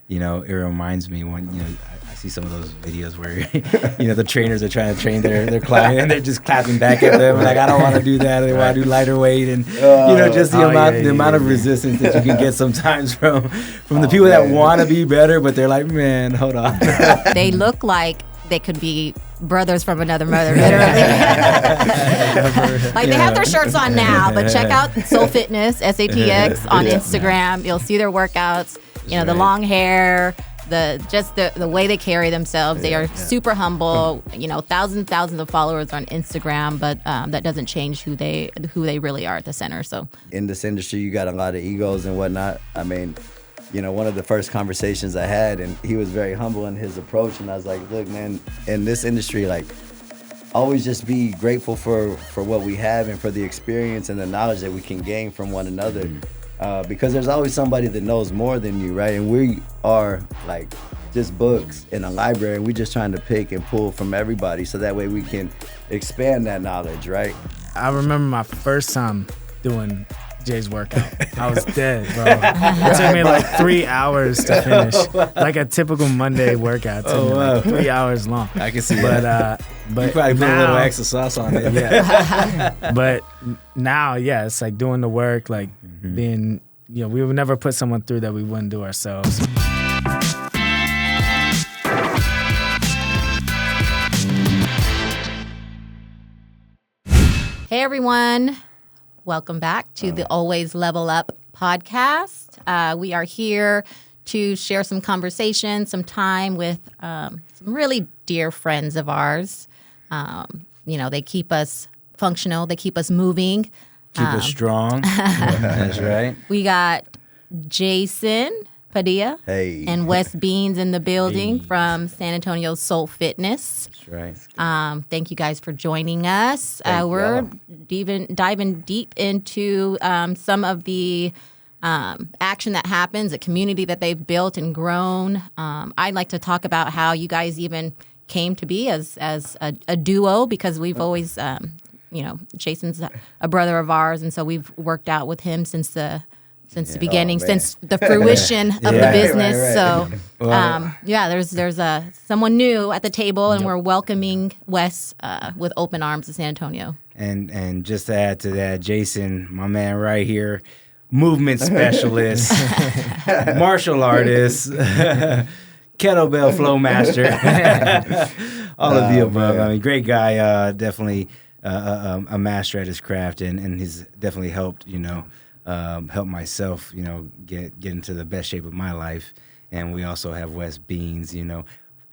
it reminds me when, I see some of those videos where, the trainers are trying to train their client and they're just clapping back at them. Like, I don't want to do that. They want to do lighter weight. And, just the amount of resistance that you can get sometimes from the people that want to be better, but they're like, man, hold on. They look like they could be brothers from another mother, literally. Like, they have their shirts on now, but check out Soul Fitness, SATX, on Instagram. You'll see their workouts, the long hair, the way they carry themselves. They are super humble, thousands of followers on Instagram, but that doesn't change who they really are at the center. So in this industry, you got a lot of egos and whatnot. I mean, one of the first conversations I had, and he was very humble in his approach, and I was like, look, man, in this industry, like, always just be grateful for what we have and for the experience and the knowledge that we can gain from one another. Because there's always somebody that knows more than you, right? And we are like just books in a library, and we're just trying to pick and pull from everybody so that way we can expand that knowledge, right? I remember my first time doing Jay's workout. I was dead, bro. It took me like 3 hours to finish. Like a typical Monday workout. It took me like 3 hours long. I can see that. But you probably put a little extra sauce on it. Yeah. But now, it's like doing the work, like being, we would never put someone through that we wouldn't do ourselves. hey, everyone. Welcome back to the Always Level Up podcast. We are here to share some conversation, some time with some really dear friends of ours. They keep us functional. They keep us moving. Keep us strong. That's right. We got Jason Padilla and Wes Beans in the building from San Antonio Soul Fitness. That's right. Thank you guys for joining us. We're diving deep into some of the action that happens, a community that they've built and grown. I'd like to talk about how you guys even came to be as a duo, because we've always, Jason's a brother of ours, and so we've worked out with him since the beginning, since the fruition of the business. Right. So, there's someone new at the table, and we're welcoming Wes with open arms to San Antonio. And just to add to that, Jason, my man right here, movement specialist, martial artist, kettlebell flow master, all of the above. Man. I mean, great guy, definitely a master at his craft, and he's definitely helped, help myself, get into the best shape of my life. And we also have Wes Beans,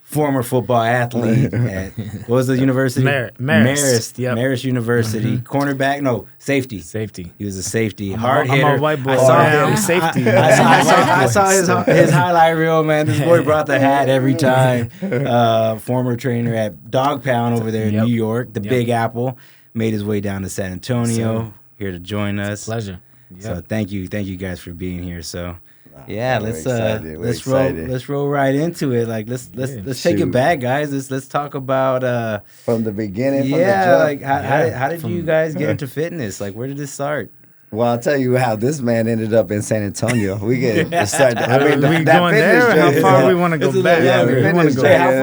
former football athlete at, what was the university? Marist. Yep. Marist University. Cornerback? No, safety. Safety. He was a safety. Hard hitter. I'm a white boy. I saw him. Safety. I saw his highlight reel, man. This boy brought the hat every time. Former trainer at Dog Pound over there in New York, the Big Apple. Made his way down to San Antonio, here to join us. Pleasure. Yep. So thank you guys for being here. So let's roll right into it. Like let's take it back, guys. Let's talk about from the beginning. How did you guys get into fitness? Like, where did this start? Well, I'll tell you how this man ended up in San Antonio. We get start. We going there? How far we want to go back? How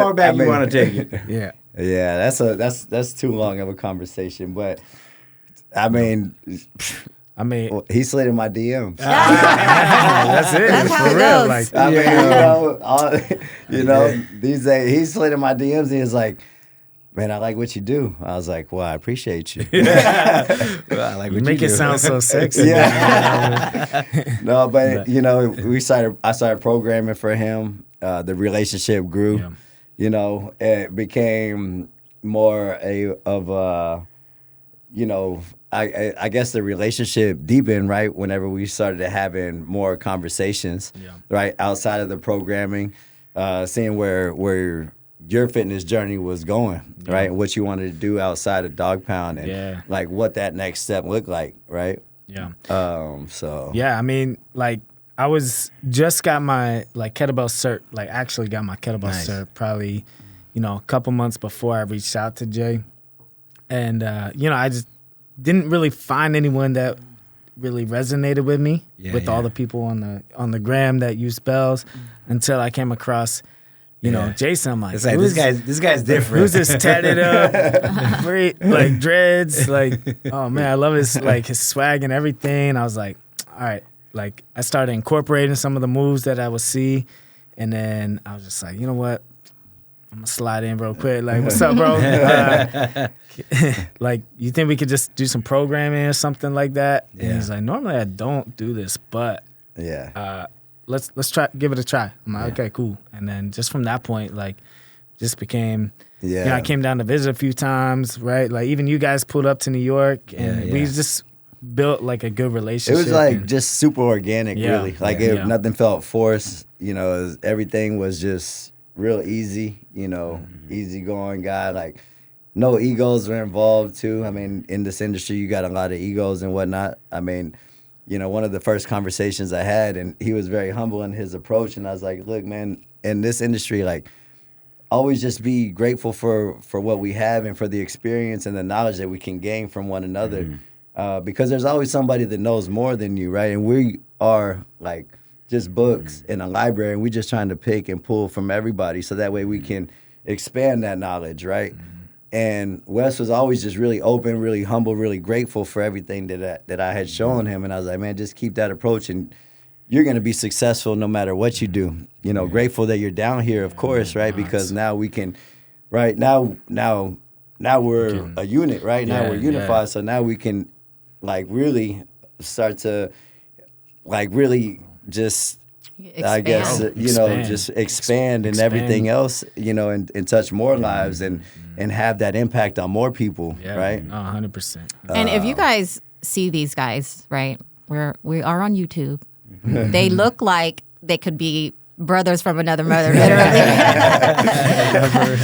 far back you want to take it? Yeah. That's too long of a conversation, but I mean, he slid in my DMs. That's it. That's how for it real. goes. These days he slid in my DMs and he's like, "Man, I like what you do." I was like, "Well, I appreciate you." I like what you make do. it sound so sexy. No, but I started programming for him. The relationship grew. Yeah. It became more I guess the relationship deepened, right, whenever we started having more conversations, right, outside of the programming, seeing where your fitness journey was going, right, what you wanted to do outside of Dog Pound and, like, what that next step looked like, right? Yeah. Yeah, I mean, like, I just got my, like, kettlebell cert, like, actually got my kettlebell cert probably, a couple months before I reached out to Jay. And, I just didn't really find anyone that really resonated with me with all the people on the gram that use bells until I came across, you know, Jason. I'm like, it's like this guy's different. Who's this tatted up, like dreads? Like, oh man, I love his swag and everything. I was like, all right. Like I started incorporating some of the moves that I would see, and then I was just like, you know what? I'm gonna slide in real quick. Like, what's up, bro? Like, you think we could just do some programming or something like that? Yeah. And he's like, normally I don't do this, but let's try, give it a try. I'm like, okay, cool. And then just from that point, like, just became. Yeah. You know, I came down to visit a few times, right? Like, even you guys pulled up to New York, and we just built like a good relationship. It was like just super organic, really. Like nothing felt forced. You know, everything was just real easy. You know, easygoing guy. Like no egos were involved too. I mean, in this industry, you got a lot of egos and whatnot. I mean, you know, one of the first conversations I had, and he was very humble in his approach. And I was like, look, man, in this industry, like, always just be grateful for what we have and for the experience and the knowledge that we can gain from one another. Because there's always somebody that knows more than you, right? And we are like just books in a library, and we're just trying to pick and pull from everybody so that way we can expand that knowledge, right? And Wes was always just really open, really humble, really grateful for everything that I had shown him. And I was like, man, just keep that approach, and you're going to be successful no matter what you do. You know, grateful that you're down here, of course, right? Because now we can, right? Now we're a unit, right? Now we're unified, so now we can like really start to like really just expand. I guess you know just expand and everything else, you know, and touch more lives and have that impact on more people, right? 100%. And if you guys see these guys, right, we are on YouTube. They look like they could be brothers from another mother, literally.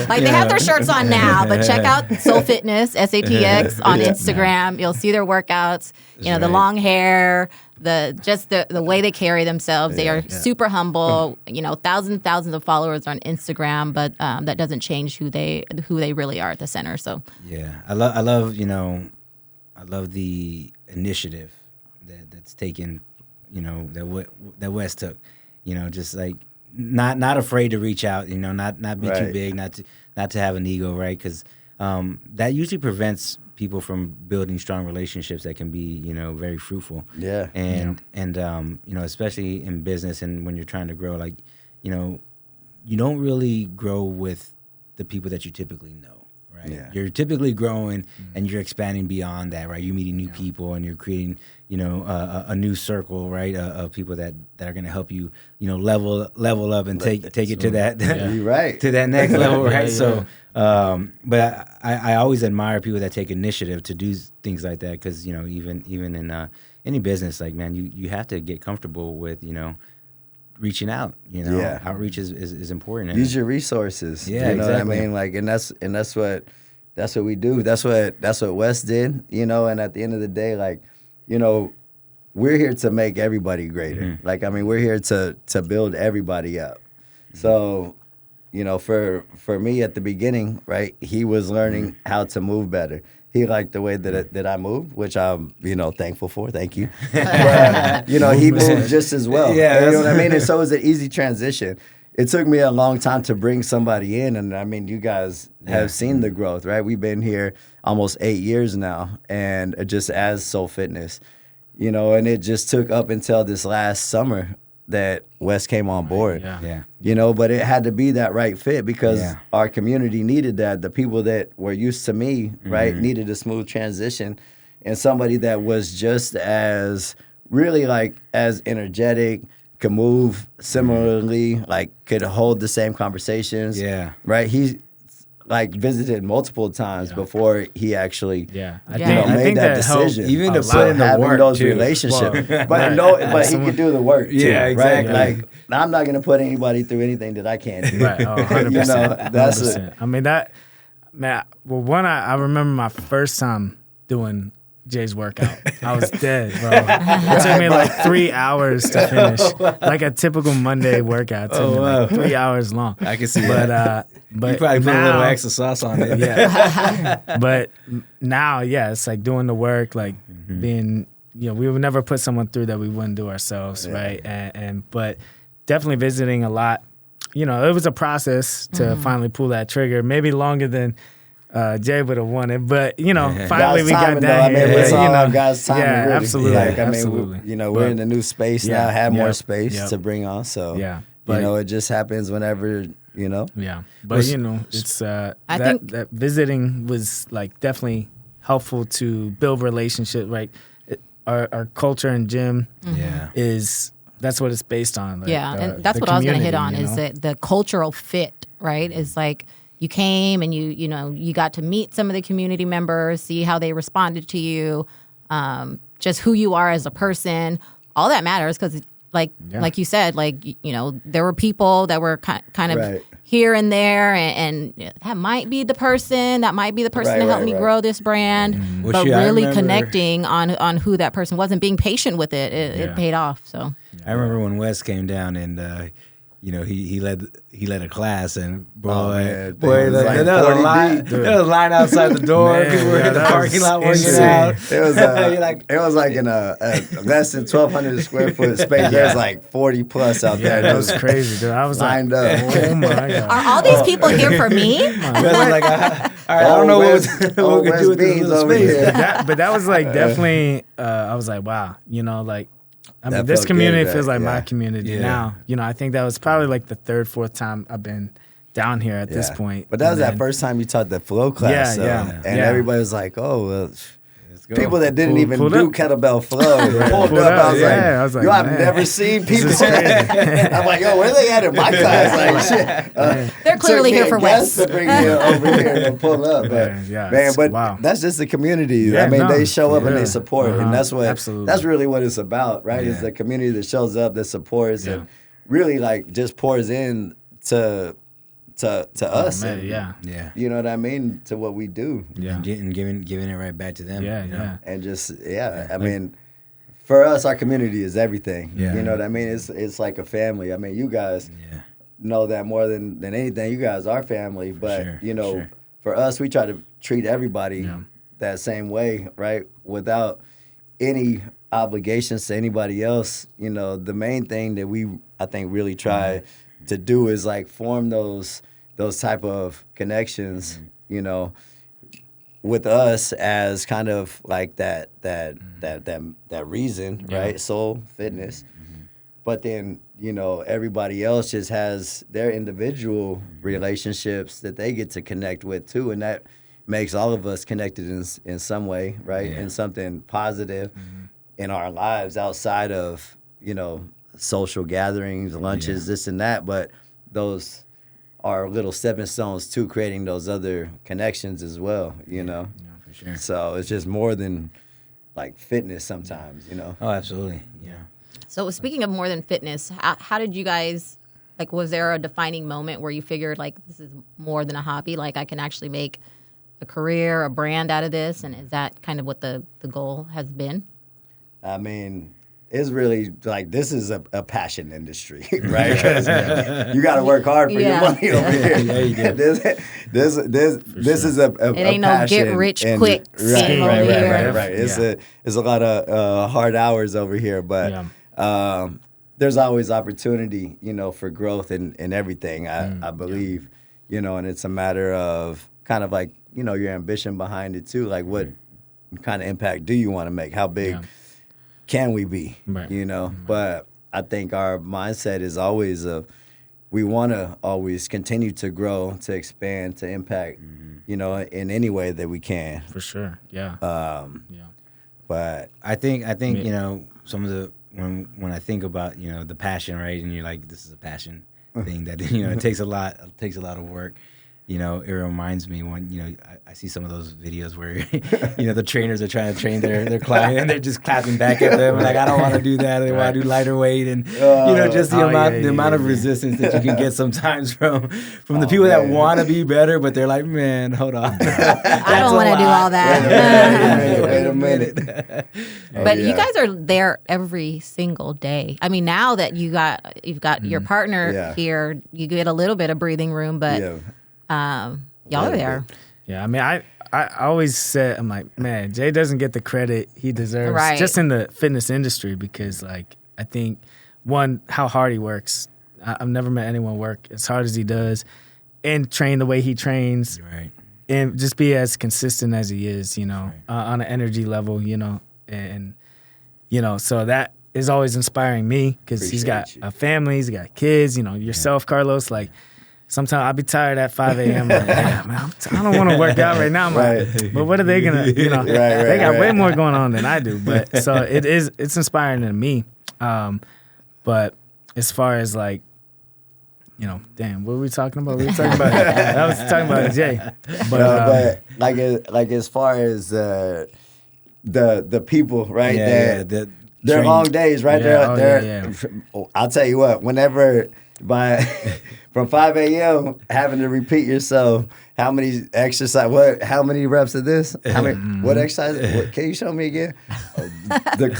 Like they have their shirts on now, but check out Soul Fitness, SATX on Instagram. You'll see their workouts. You know, the long hair, the way they carry themselves. They are super humble. You know, thousands of followers on Instagram, but that doesn't change who they really are at the center. So I love you know, I love the initiative that's taken. You know, that Wes took, you know, just like not afraid to reach out, you know, not be too big, not to have an ego, right? Because that usually prevents people from building strong relationships that can be, you know, very fruitful. Yeah. And you know, especially in business and when you're trying to grow, like, you know, you don't really grow with the people that you typically know. Right? Yeah. You're typically growing and you're expanding beyond that, right? You're meeting new people and you're creating, you know, a new circle, right, of people that are going to help you, you know, level up and take it to that to that next level, right? So, but I always admire people that take initiative to do things like that because, you know, even in any business, like, man, you have to get comfortable with, you know, reaching out, you know, outreach is important. Use your resources. Yeah, you know exactly. what I mean? Like, and that's what we do. That's what Wes did, you know, and at the end of the day, like, you know, we're here to make everybody greater. Like, I mean, we're here to build everybody up. So, you know, for me at the beginning, right, he was learning how to move better. He liked the way that I moved, which I'm, you know, thankful for. Thank you. But, you know, he moved just as well. Yeah, you know what I mean? And so it was an easy transition. It took me a long time to bring somebody in, and I mean, you guys have seen the growth, right? We've been here almost 8 years now, and just as Soul Fitness, you know, and it just took up until this last summer that Wes came on board. You know, but it had to be that right fit because our community needed that. The people that were used to me, right, needed a smooth transition, and somebody that was just as really like as energetic, could move similarly, like could hold the same conversations. Yeah. Right? He like visited multiple times before he actually made that decision. Even to put in the work those too. relationships. But he could do the work too. Yeah, exactly. Right? Like I'm not gonna put anybody through anything that I can't do. Right. 100%. You know, that's 100%. it. I mean I remember my first time doing Jay's workout. I was dead, bro. It took me like 3 hours to finish. Like a typical Monday workout. It took me like 3 hours long. I can see that. But you probably put a little extra sauce on it. Yeah. But now, it's like doing the work, like being we would never put someone through that we wouldn't do ourselves, right? But definitely visiting a lot. It was a process to finally pull that trigger. Maybe longer than Jay would have wanted, but finally we got down here. It's all God's time. Yeah, really. absolutely. Like, absolutely. We're in a new space now. Have more space Yep. to bring on. So but, it just happens whenever. Yeah, but it's I think that visiting was like definitely helpful to build relationship. Right, our culture and gym is that's what it's based on. Like, and that's what I was going to hit on is that the cultural fit. Right, is like you came and you got to meet some of the community members, see how they responded to you, just who you are as a person. All that matters because. Like you said, there were people that were kind of here and there, and that might be the person to help me grow this brand. But really connecting on who that person was and being patient with it, it paid off. So I remember when Wes came down and he led a class and boy, there was a line outside the door. Man, people were in the parking lot working out. It was like in a less than 1,200 square foot space. There's like 40 plus out there. That was crazy, dude. I was lined like, up. Oh my god! Are all these people here for me? Wes was like, all right, I don't know what we can do with this little space. But that was like definitely. I was like, wow, I mean, this community feels like my community now. I think that was probably like the third, fourth time I've been down here at this point. But that was that first time you taught the flow class. And everybody was like, oh, well, people that didn't even do kettlebell flow pulled up. I was like, yo, I've never seen people. I'm like, yo, where they at in my class? Like, shit. They're clearly here for Wes. To bring you over here and pull up. But that's just the community. They show up and they support. And that's really what it's about, right? It's the community that shows up, that supports, and really like just pours in to us. Man, and, you know what I mean? To what we do. And giving it right back to them. And just, I mean, for us, our community is everything. You know what I mean? It's like a family. I mean, you guys know that more than anything. You guys are family. But, for us, we try to treat everybody that same way, right? Without any obligations to anybody else. The main thing that I think really try to do is like form those type of connections, with us as kind of like that reason, right? Soul, fitness. But then, everybody else just has their individual relationships that they get to connect with too, and that makes all of us connected in some way, right? In something positive in our lives outside of, social gatherings, lunches, this and that, but those are little stepping stones to creating those other connections as well, for sure. So it's just more than like fitness sometimes, Oh, absolutely, So speaking of more than fitness, how did you guys, was there a defining moment where you figured this is more than a hobby, I can actually make a career, a brand out of this, and is that kind of what the goal has been? I mean, it's really this is a passion industry, right? Because you got to work hard for your money over here. This is a it ain't a no get rich quick scheme over here. Right. It's a lot of hard hours over here, but there's always opportunity, for growth in everything. I believe, and it's a matter of kind of your ambition behind it too. Like what kind of impact do you want to make? How big can we be? But I think our mindset is always we want to always continue to grow, to expand, to impact, in any way that we can. For sure, But I think some of the when I think about the passion, right, and you're like, this is a passion thing that it takes a lot of work. It reminds me when, I see some of those videos where, the trainers are trying to train their client and they're just clapping back at them. Like, I don't want to do that. They want to do lighter weight. And, just the amount of resistance that you can get sometimes from the people that want to be better, but they're like, man, hold on. I don't want to do all that. Wait a minute. But you guys are there every single day. I mean, now that you've got your partner here, you get a little bit of breathing room, but... y'all are there. Yeah, I mean, I always said, I'm like, man, Jay doesn't get the credit he deserves Right. just in the fitness industry because, like, I think, one, how hard he works. I've never met anyone work as hard as he does and train the way he trains. Right. And just be as consistent as he is, you know, on an energy level, you know. And, you know, so that is always inspiring me because he's got a family, he's got kids, you know, yourself, Carlos, like, sometimes I'll be tired at 5 a.m. Like, yeah, man, I don't want to work out right now. I'm like, but what are they going to, you know, they got way more going on than I do. But so it's inspiring to me. But as far as like, you know, damn, what were we talking about? We were talking about, I was talking about Jay. But like as far as the people, right? They're long days, right? Yeah, I'll tell you what, whenever from 5 a.m. having to repeat yourself, how many how many reps of this? How many, what exercise? What, can you show me again? The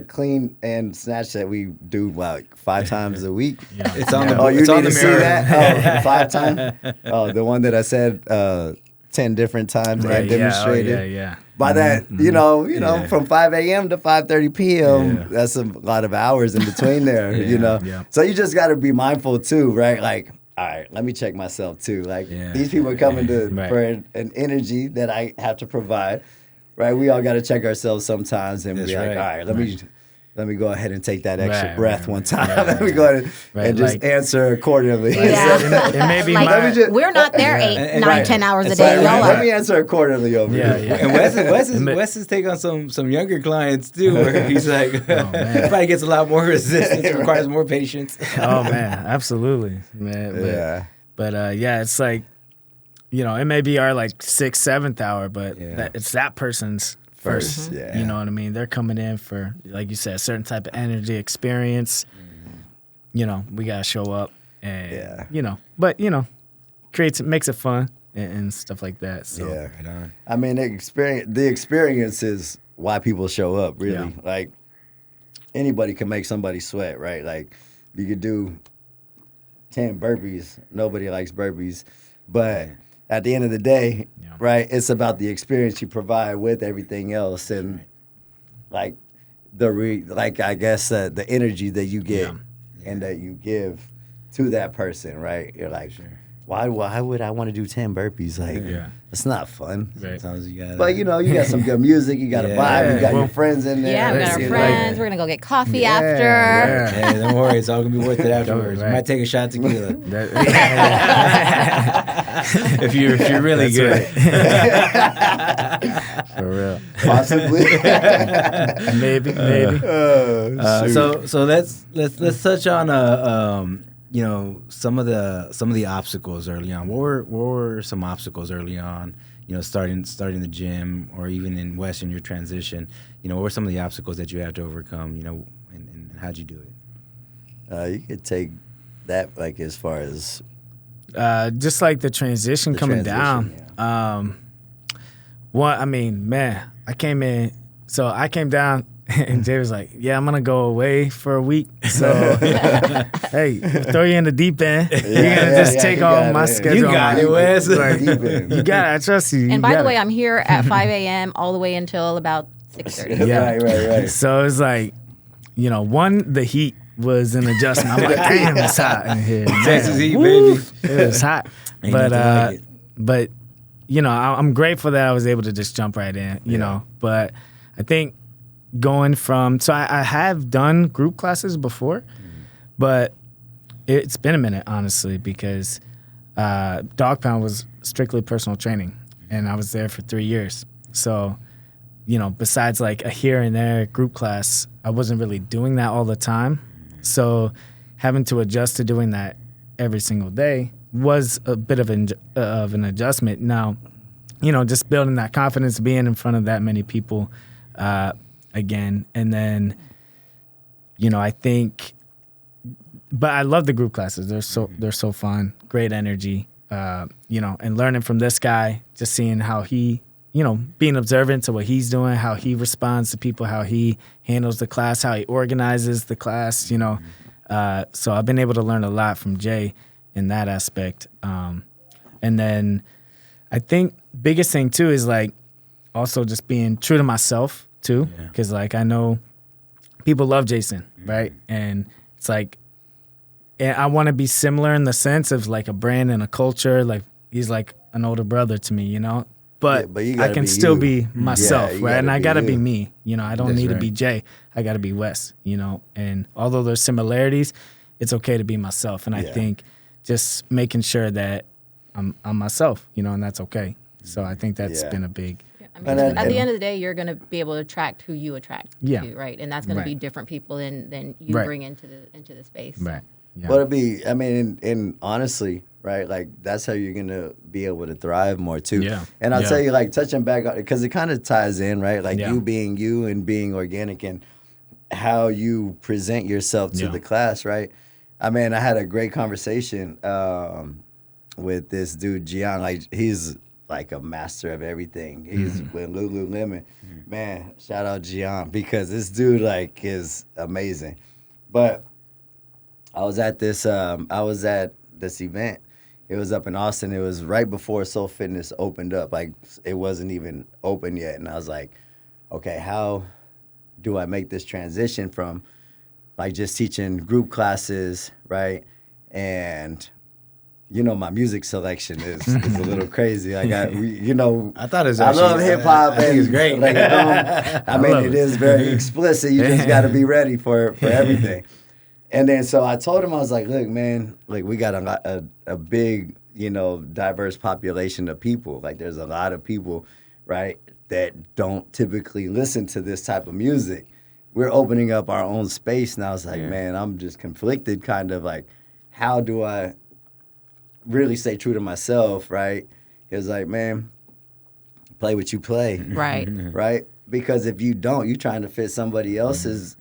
clean and snatch that we do like 5 times a week. Yeah. It's on the. Oh, you it's need on to the see mirror. that? Oh, 5 times? Oh, the one that I said 10 different times and demonstrated. Yeah. By that, you know, from 5 a.m. to 5:30 p.m., that's a lot of hours in between there, you know. Yeah. So you just got to be mindful too, right? Like, all right, let me check myself too. Like, these people are coming for an energy that I have to provide, right? We all got to check ourselves sometimes and be like, all right, let me go ahead and take that extra breath one time. Let me go ahead and just answer accordingly. Yeah. It may be Like, we're not there 8, 9, 10 hours a day. Y'all Let are. me answer accordingly over here. And Wes is taking on some younger clients too, where he's like, probably gets a lot more resistance, requires more patience. Oh man, absolutely, man. But it's like, you know, it may be our like 6th, 7th hour, but it's that person's first. You know what I mean? They're coming in for, like you said, a certain type of energy experience. You know, we gotta show up, and you know, but you know, makes it fun and stuff like that. So right on. I mean, the experience is why people show up. Really, like anybody can make somebody sweat, right? Like you could do 10 burpees. Nobody likes burpees, but at the end of the day, right, it's about the experience you provide with everything else, and like I guess the energy that you get and that you give to that person, right? You're like, why would I want to do 10 burpees? Like, it's not fun. Sometimes you gotta, but you know, you got some good music, you got a vibe, you got your friends in there. Yeah, we got our friends. We're gonna go get coffee after. Hey, don't worry, it's all gonna be worth it afterwards. You might take a shot of tequila if you're really good. for real, Possibly. maybe. So let's touch on you know, some of the obstacles early on. What were some obstacles early on? You know, starting the gym, or even in Western, your transition. You know, what were some of the obstacles that you had to overcome? You know, and how'd you do it? You could take that like as far as just like the transition coming down. I mean, man, I came down. And Jay was like, yeah, I'm going to go away for a week. So, hey, throw you in the deep end. You're going to just take all my schedule. You got it, Wes. Like, you got it. I trust you. And by the way, I'm here at 5 a.m. all the way until about 6:30. Yeah, right. So it's like, you know, the heat was an adjustment. I'm like, damn, it's hot in here. Texas heat, baby. It was hot. But, you know, I'm grateful that I was able to just jump right in, you know. But I think going from, so I have done group classes before, but it's been a minute, honestly, because Dog Pound was strictly personal training, and I was there for 3 years. So, you know, besides like a here and there group class, I wasn't really doing that all the time. So having to adjust to doing that every single day was a bit of an adjustment. Now, you know, just building that confidence, being in front of that many people, again. And then, you know, I think, but I love the group classes. They're so fun, great energy, you know, and learning from this guy, just seeing how he, you know, being observant to what he's doing, how he responds to people, how he handles the class, how he organizes the class, you know. So I've been able to learn a lot from Jay in that aspect. And then I think biggest thing too is like also just being true to myself too, because like I know people love Jason, right? And it's like, and I want to be similar in the sense of like a brand and a culture. Like he's like an older brother to me, you know. But you I gotta can be still you. be myself, Yeah, you right? And I gotta you. be me, you know. I don't need to be Jay. I gotta be Wes, you know. And although there's similarities, it's okay to be myself. And I think just making sure that I'm myself, you know, and that's okay. So I think that's been a big. I mean, at the end of the day, you're going to be able to attract who you attract to, right? And that's going to be different people than you bring into the space. Right. Yeah. But it'd be, I mean, and honestly, right, like that's how you're gonna be able to thrive more too. Yeah. And I'll tell you, like touching back, because it kind of ties in, right? Like you being you and being organic and how you present yourself to the class, right? I mean, I had a great conversation with this dude, Gian. Like he's like a master of everything. He's with Lululemon. Man, shout out Gian, because this dude like is amazing. But I was at this event. It was up in Austin. It was right before Soul Fitness opened up. Like it wasn't even open yet. And I was like, okay, how do I make this transition from like just teaching group classes, right? And you know, my music selection is a little crazy. Like I thought it was. I love hip hop. I think it's great. Like, I mean, it is very explicit. You just got to be ready for everything. And then so I told him, I was like, look, man, like we got a big, you know, diverse population of people. Like there's a lot of people, right, that don't typically listen to this type of music. We're opening up our own space. And I was like, man, I'm just conflicted, kind of like, how do I really stay true to myself, right? He was like, man, play what you play. Right. Right? Because if you don't, you're trying to fit somebody else's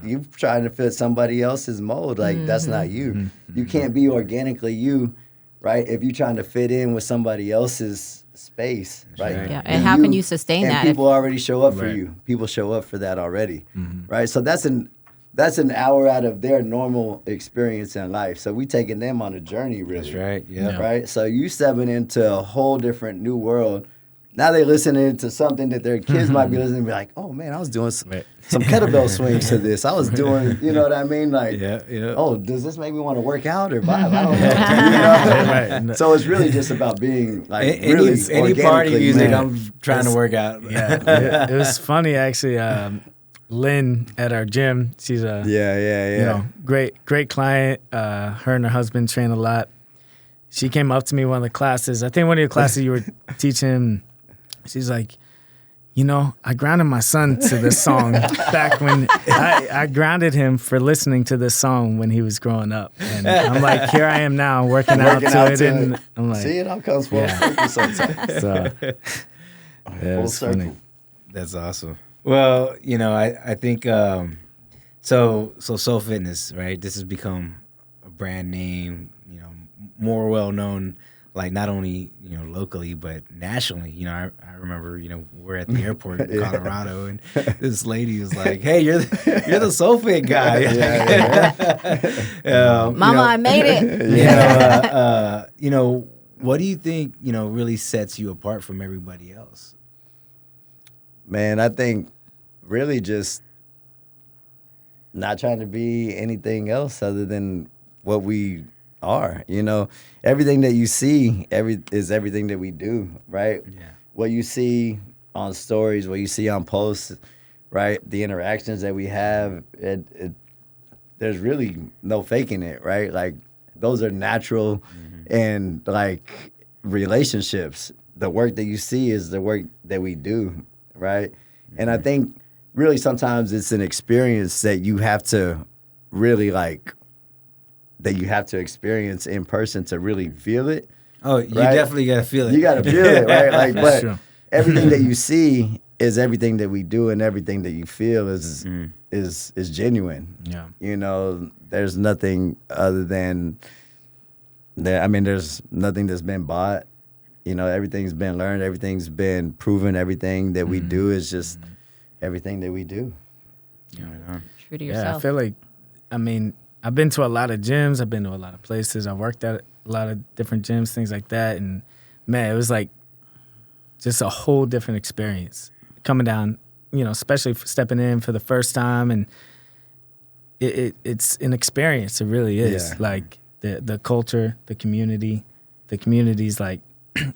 you're trying to fit somebody else's mold. Like that's not you. You can't be organically you, right? If you're trying to fit in with somebody else's space, right? Yeah. And how can you sustain that? And people already show up for you. People show up for that already, right? So that's an hour out of their normal experience in life. So we taking them on a journey, really. That's right. Yeah. Right. So you stepping into a whole different new world. Now they're listening to something that their kids might be listening to, be like, oh man, I was doing some kettlebell swings to this. I was doing, you know what I mean? Like, oh, does this make me want to work out or vibe? I don't know. So it's really just about being like any party music. I'm trying to work out. It was funny actually. Lynn at our gym, she's a you know, great client. Her and her husband train a lot. She came up to me one of the classes. I think one of your classes you were teaching. She's like, you know, I grounded my son to this song back when I grounded him for listening to this song when he was growing up. And I'm like, here I am now working out to it. And I'm like, see, it all comes full circle sometimes. So, full circle. Funny. That's awesome. Well, you know, I think so Soul Fitness, right? This has become a brand name, you know, more well known, like not only, you know, locally but nationally. You know, I remember, you know, we're at the airport in Colorado, and this lady was like, "Hey, you're the Soul Fit guy." Mama, I made it. You know, what do you think, you know, really sets you apart from everybody else? Man, I think really just not trying to be anything else other than what we are. You know, everything that you see is everything that we do, right? Yeah. What you see on stories, what you see on posts, right? The interactions that we have, there's really no faking it, right? Like those are natural and like relationships. The work that you see is the work that we do. Right. And I think really sometimes it's an experience that you have to really that you have to experience in person to really feel it. Oh, you definitely got to feel it. You got to feel it, right? Like, but Sure. everything that you see is everything that we do, and everything that you feel is genuine. Yeah. You know, there's nothing other than that. I mean, there's nothing that's been bought. You know, everything's been learned, everything's been proven, everything that we do is just everything that we do. Yeah, True to yourself. Yeah, I feel like, I mean, I've been to a lot of gyms, I've been to a lot of places, I worked at a lot of different gyms, things like that, and man, it was like just a whole different experience coming down, especially stepping in for the first time. And it's an experience. It really is. Yeah. Like the culture, the community's like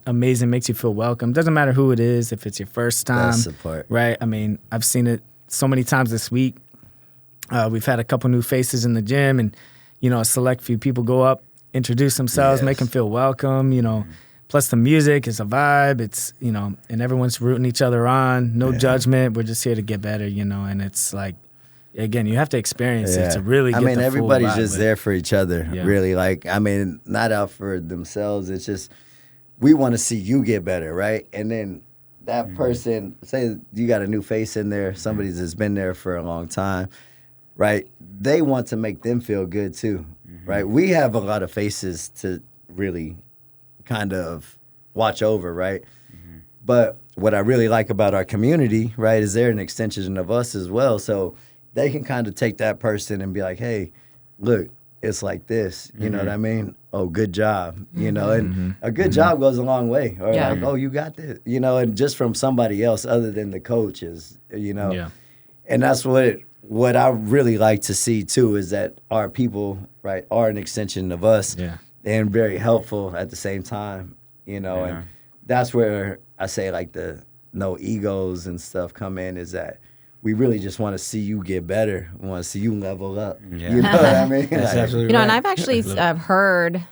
amazing, makes you feel welcome. Doesn't matter who it is, if it's your first time. That's the part. Right? I mean, I've seen it so many times this week. We've had a couple new faces in the gym, and, a select few people go up, introduce themselves, make them feel welcome, Plus the music is a vibe. It's, and everyone's rooting each other on. No judgment. We're just here to get better, and it's like, again, you have to experience it to really get the full everybody's vibe just there for each other, really. Like, not out for themselves. It's just, we want to see you get better, right? And then that person, say you got a new face in there, somebody that's been there for a long time, right? They want to make them feel good too, right? We have a lot of faces to really kind of watch over, right? But what I really like about our community, right, is they're an extension of us as well. So they can kind of take that person and be like, hey, look, it's like this. You know what I mean? Oh, good job. And a good job goes a long way. Or like, oh, you got this. And just from somebody else other than the coaches, Yeah. And that's what I really like to see too, is that our people, right, are an extension of us. Yeah. And very helpful at the same time, and that's where I say like the no egos and stuff come in, is that we really just want to see you get better. We want to see you level up. Yeah. You know what I mean? That's absolutely right. right. And I've actually heard,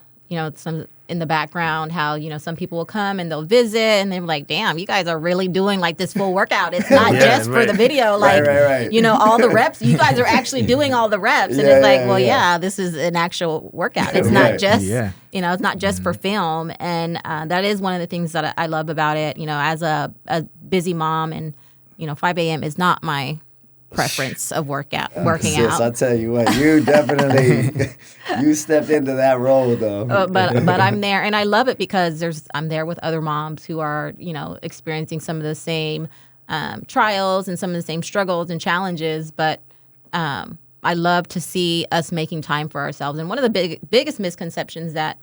some in the background how, some people will come and they'll visit and they're like, damn, you guys are really doing like this full workout. It's not just for the video. Like, right. All the reps, you guys are actually doing all the reps. And it's like, well, this is an actual workout. It's not just, it's not just for film. And that is one of the things that I love about it. As a busy mom, and, 5 a.m. is not my preference of working out. I tell you what, you definitely you stepped into that role though. But I'm there, and I love it because I'm there with other moms who are experiencing some of the same trials and some of the same struggles and challenges. But I love to see us making time for ourselves. And one of the biggest misconceptions that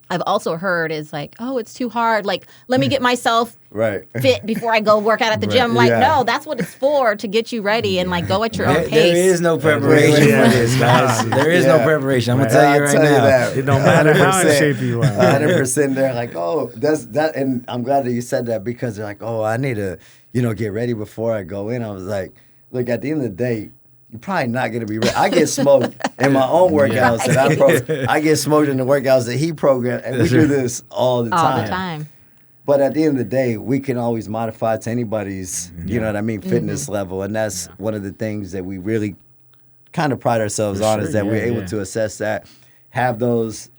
I've also heard is like, oh, it's too hard. Like, let me get myself fit before I go work out at the gym. Like, no, that's what it's for, to get you ready and like go at your own pace. There is no preparation for this, guys. There is no preparation. I'm gonna tell you right now. That. It don't matter how in shape you are. 100%. They're like, oh, that's that, and I'm glad that you said that, because they're like, oh, I need to, get ready before I go in. I was like, look, at the end of the day, you're probably not going to be ready. I get smoked in my own workouts that I get smoked in the workouts that he programmed, and we do this all the time. All the time. But at the end of the day, we can always modify to anybody's, you know what I mean, fitness level. And that's one of the things that we really kind of pride ourselves on, is that we're able to assess that, have those,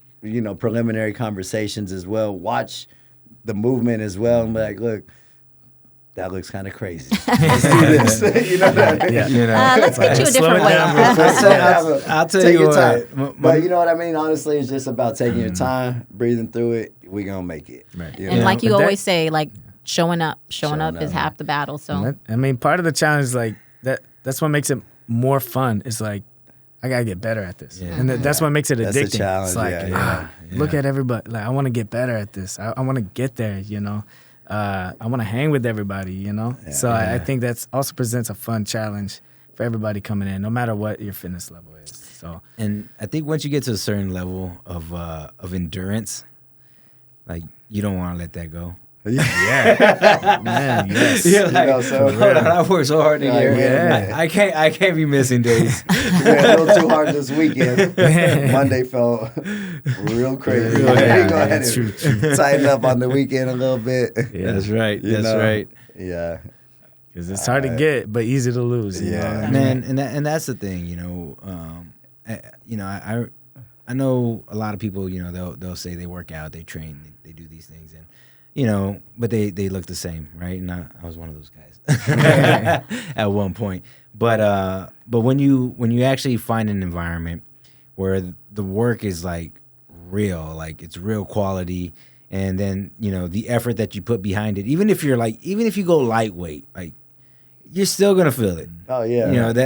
preliminary conversations as well, watch the movement as well, and be like, look, that looks kind of crazy. Let's do this. You know what I mean? Let's get you a different way. I'll tell take you your what. time. But you know what I mean? Honestly, it's just about taking your time, breathing through it. We're going to make it. Right. And like you always say, like showing up is half the battle. So part of the challenge is like that's what makes it more fun. It's like, I got to get better at this. Yeah. And that's what makes it addicting. That's a challenge. It's like, look at everybody. Like, I want to get better at this. I want to get there, I want to hang with everybody, Yeah. So I think that also presents a fun challenge for everybody coming in, no matter what your fitness level is. So, and I think once you get to a certain level of endurance, like, you don't want to let that go. Yeah. Man, yes. You're like, hold on, I worked so hard today. Yeah. I can't be missing days. A little too hard this weekend. Monday felt real crazy. Go ahead and tighten up on the weekend a little bit. Yeah. That's right. That's right. Yeah. Because it's hard to get, but easy to lose. You know what I mean? Man, and that's the thing, I know a lot of people, they'll say they work out, they train, they do these things, and but they look the same, right? And I was one of those guys at one point. But when you actually find an environment where the work is like real, like it's real quality, and then the effort that you put behind it, even if you go lightweight, like, you're still gonna feel it. Oh yeah.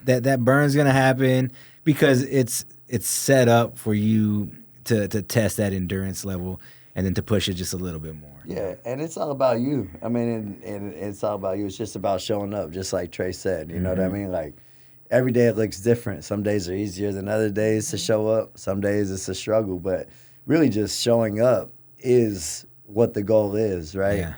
That burn's gonna happen, because it's set up for you to test that endurance level. and then to push it just a little bit more. Yeah, and it's all about you. I mean, and it's all about you. It's just about showing up, just like Trey said. You know what I mean? Like, every day it looks different. Some days are easier than other days to show up. Some days it's a struggle, but really just showing up is what the goal is, right? Yeah.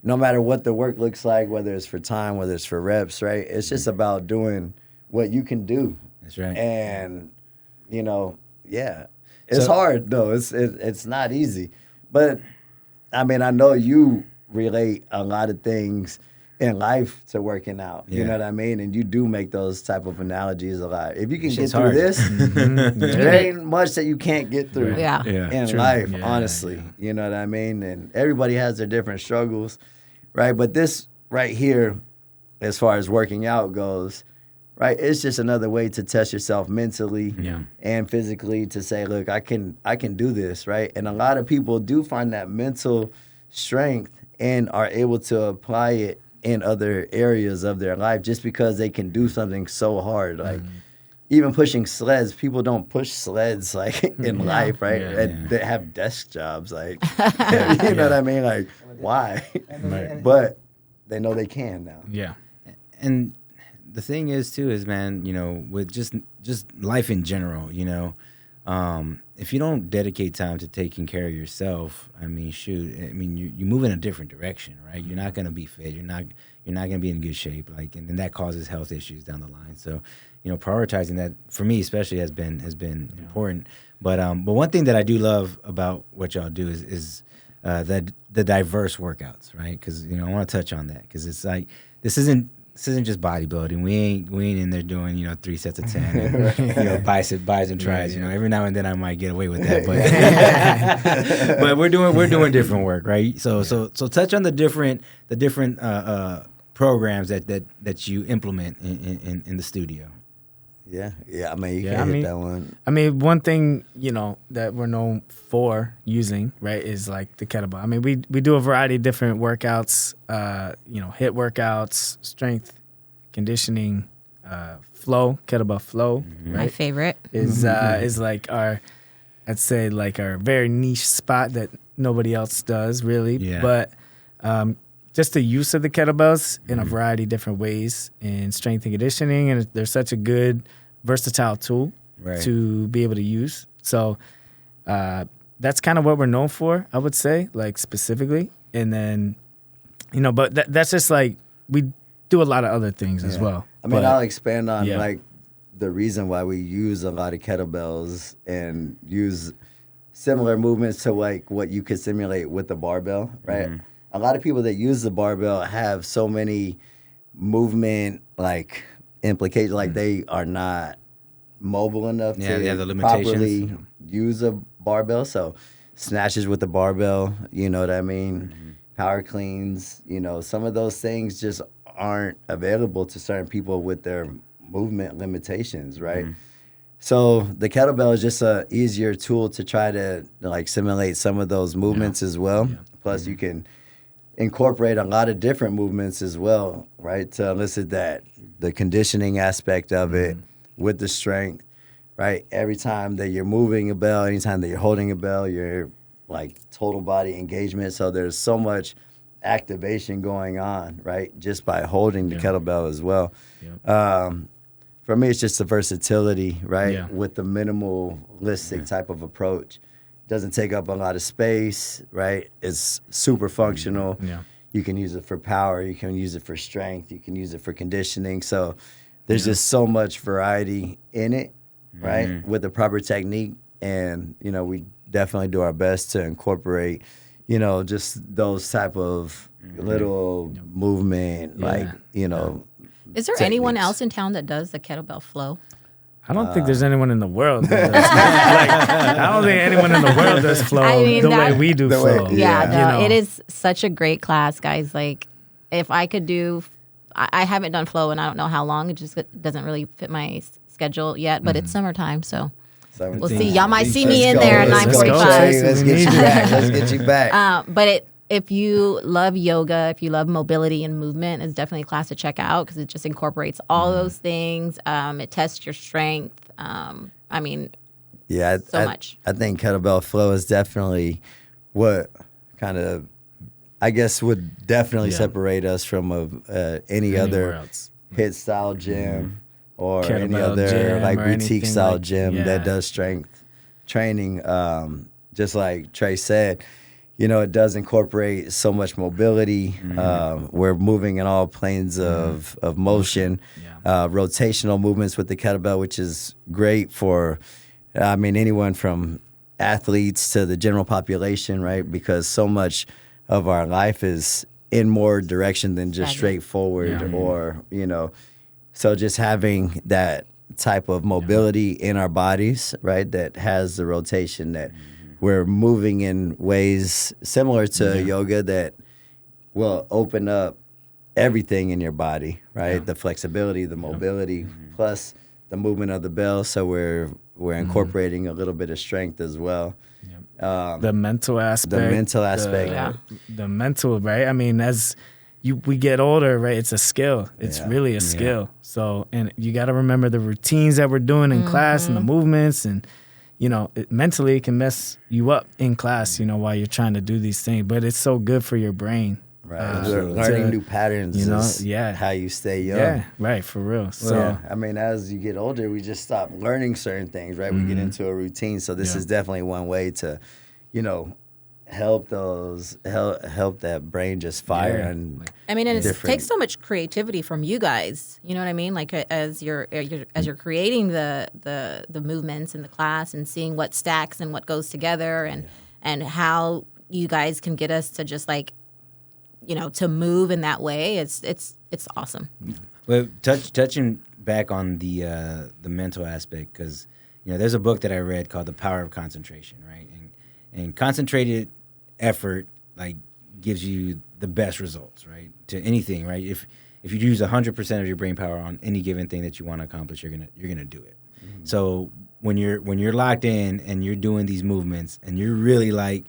No matter what the work looks like, whether it's for time, whether it's for reps, right? It's just about doing what you can do. That's right. And, it's So- hard though. It's not easy. But, I mean, I know you relate a lot of things in life to working out. You Yeah. know what I mean? And you do make those type of analogies a lot. If you can get Shit's through hard. this, there ain't much that you can't get through Yeah. Yeah. in True. life, Yeah, honestly. yeah. You know what I mean? And everybody has their different struggles, right? But this right here, as far as working out goes, right, it's just another way to test yourself mentally and physically to say, look, I can do this, right? And a lot of people do find that mental strength and are able to apply it in other areas of their life just because they can do something so hard. Like, even pushing sleds, people don't push sleds like in life, right? Yeah, And they have desk jobs, like, you know what I mean? Like, why? But they know they can now. Yeah. And the thing is too is, man, you know, with just life in general, you know, if you don't dedicate time to taking care of yourself, I mean, shoot, I mean, you move in a different direction, right? You're not gonna be fit. You're not gonna be in good shape, like, and then that causes health issues down the line. So, you know, prioritizing that for me especially has been important. But one thing that I do love about what y'all do is the diverse workouts, right? Because, you know, I want to touch on that because it's like this isn't just bodybuilding. We ain't in there doing, you know, 3 sets of 10 and, you know, biceps and tries. You know, every now and then I might get away with that, but but we're doing different work, right? So touch on the different programs that you implement in the studio. Yeah. I mean, you Yeah, can I hit mean- that one. I mean, one thing, you know, that we're known for using, right, is like the kettlebell. I mean, we do a variety of different workouts, you know, HIIT workouts, strength, conditioning, flow, kettlebell flow, My right, favorite. is like I'd say like our very niche spot that nobody else does really. Yeah. But just the use of the kettlebells in a variety of different ways in strength and conditioning, and they're such a good versatile tool Right. to be able to use. So that's kind of what we're known for, I would say, like specifically. And then, you know, but that's just like we do a lot of other things as well. I mean, But- I'll expand on yeah. like the reason why we use a lot of kettlebells and use similar movements to like what you could simulate with the barbell, right? A lot of people that use the barbell have so many movement like implications, like they are not mobile enough Yeah, they have the to limitations. properly use a barbell. So snatches with the barbell, you know what I mean? Power cleans, you know, some of those things just aren't available to certain people with their movement limitations, right? So the kettlebell is just a easier tool to try to like simulate some of those movements as well. Plus you can incorporate a lot of different movements as well, right? To elicit the conditioning aspect of it with the strength, right? Every time that you're moving a bell, anytime that you're holding a bell, you're like total body engagement. So there's so much activation going on, right? Just by holding the kettlebell as well. For me, it's just the versatility, right? Yeah. With the minimalistic type of approach. Doesn't take up a lot of space, right? It's super functional. Yeah. You can use it for power. You can use it for strength. You can use it for conditioning. So there's just so much variety in it, right? With the proper technique. And, you know, we definitely do our best to incorporate, you know, just those type of little movement, like, you know. Is there anyone techniques. else in town that does the kettlebell flow? I don't think there's anyone in the world that does like, I don't think anyone in the world does flow I mean, the way that- we do The way- flow. Yeah, Yeah. no, You know. it is such a great class, guys. Like, if I could do, I haven't done flow in I don't know how long. It just doesn't really fit my schedule yet, but it's summertime, so we'll see. Y'all might see me in there at Let's go, 9:45. Trey. Let's get you back. Let's get you back. But if you love yoga, if you love mobility and movement, it's definitely a class to check out because it just incorporates all those things. It tests your strength. I mean, Yeah, so much. I think kettlebell flow is definitely what kind of, I guess, would definitely separate us from any other else. HIIT style gym or Kettlebell any other gym like or boutique anything style like- gym yeah. that does strength training. Just like Trey said, you know, it does incorporate so much mobility. We're moving in all planes of motion, rotational movements with the kettlebell, which is great for, I mean, anyone from athletes to the general population, right? Because so much of our life is in more direction than just straightforward or, you know, so just having that type of mobility in our bodies, right, that has the rotation that we're moving in ways similar to yoga that will open up everything in your body, right? The flexibility, the mobility, plus the movement of the bell. So we're incorporating a little bit of strength as well. The mental aspect. The mental, right? I mean, as we get older, right? It's a skill. It's really a skill. So, and you got to remember the routines that we're doing in class and the movements, and you know, mentally it can mess you up in class, you know, while you're trying to do these things. But it's so good for your brain. Right. Learning new patterns, you know, is how you stay young. Yeah, right, for real. So, I mean, as you get older, we just stop learning certain things, right? We get into a routine. So this is definitely one way to, you know, help that brain just fire. And I mean, and it takes so much creativity from you guys. You know what I mean? Like as you're creating the movements in the class and seeing what stacks and what goes together and how you guys can get us to just like, you know, to move in that way. It's awesome. Well, touching back on the mental aspect, because you know, there's a book that I read called The Power of Concentration, right? And concentrated effort like gives you the best results, right? To anything, right? If you use 100% of your brain power on any given thing that you want to accomplish, you're gonna do it. So when you're locked in and you're doing these movements and you're really like,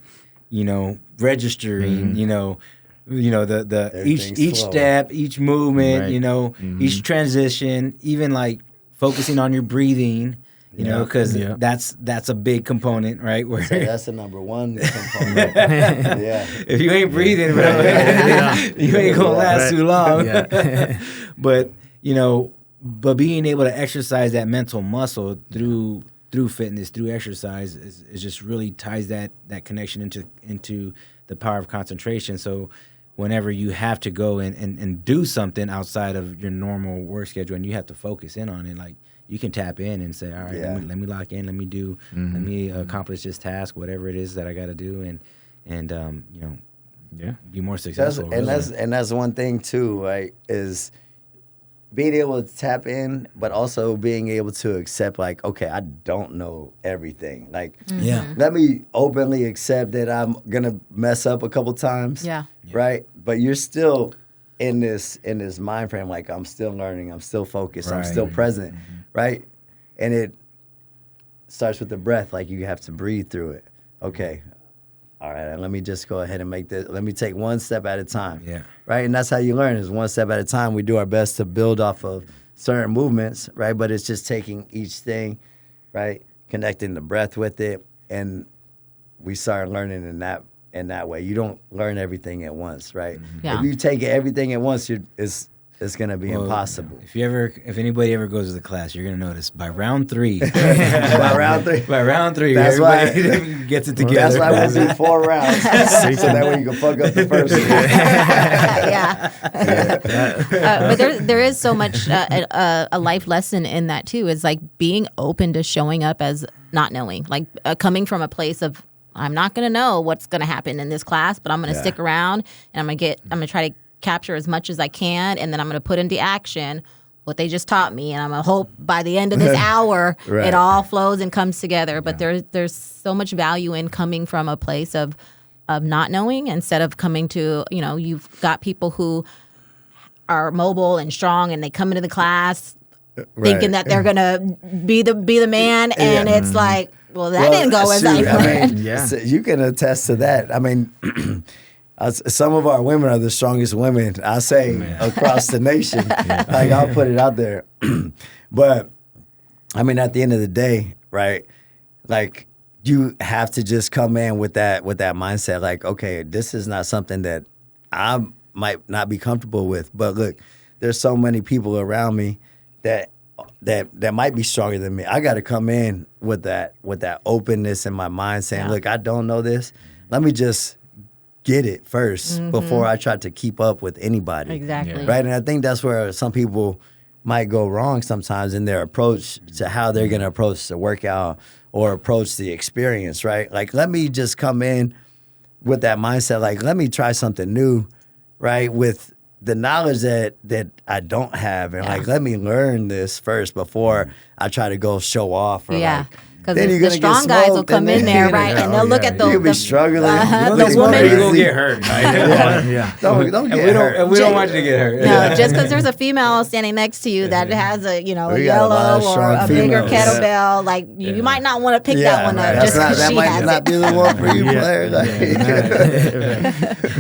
you know, registering, you know the each step, each movement, you know, each transition, even like focusing on your breathing. You know, because that's a big component, right? Where that's the number one component. If you ain't breathing, bro, you ain't gonna last too long. But you know, being able to exercise that mental muscle through fitness, through exercise, is just really ties that connection into the power of concentration. So whenever you have to go and do something outside of your normal work schedule and you have to focus in on it, like, you can tap in and say, all right, let me lock in, let me accomplish this task, whatever it is that I got to do, and you know, be more successful. That's one thing too, right? Is being able to tap in, but also being able to accept, like, okay, I don't know everything. Like, let me openly accept that I'm gonna mess up a couple times. Right? But you're still in this mind frame, like, I'm still learning, I'm still focused, I'm still present. Right? And it starts with the breath. Like, you have to breathe through it. Okay. All right, let me just go ahead and make this. Let me take one step at a time. Right? And that's how you learn, is one step at a time. We do our best to build off of certain movements, right? But it's just taking each thing, right? Connecting the breath with it. And we start learning in that way. You don't learn everything at once, right? If you take everything at once, it's going to be impossible. If anybody ever goes to the class, you're going to notice by round 3. by round three, that's everybody gets it together. That's why we do 4 rounds, so that way you can fuck up the first one. But there is so much a life lesson in that too. Is like being open to showing up as not knowing, like coming from a place of, I'm not going to know what's going to happen in this class, but I'm going to stick around and I'm going to try to capture as much as I can, and then I'm going to put into action what they just taught me, and I'm going to hope by the end of this hour it all flows and comes together. But there's so much value in coming from a place of not knowing, instead of coming to, you know, you've got people who are mobile and strong and they come into the class thinking that they're going to be the man, and it's like, well, that didn't go as I planned. I mean, so you can attest to that. I mean, some of our women are the strongest women, I say, across the nation. Like, I'll put it out there. But, I mean, at the end of the day, right, like, you have to just come in with that mindset, like, okay, this is not something that I might not be comfortable with, but look, there's so many people around me that might be stronger than me. I got to come in with that openness in my mind, saying, look, I don't know this. Let me just get it first before I try to keep up with anybody. Exactly. Right? And I think that's where some people might go wrong sometimes in their approach to how they're going to approach the workout or approach the experience, right? Like, let me just come in with that mindset, like, let me try something new, right? With the knowledge that I don't have, and like, let me learn this first before I try to go show off. Or Yeah. like, Because then you're the gonna get strong guys will smoked, come and in then there, you're right? gonna- And they'll look at the You could be struggling. the Look, woman. you're gonna get hurt. Yeah. Don't get We hurt. don't want you to get hurt. No, just because there's a female standing next to you that has a We a got a lot yellow of or strong a bigger females. kettlebell, like you might not want to pick that one up that's just not, because that she might has not it. be the one for you, player. Like,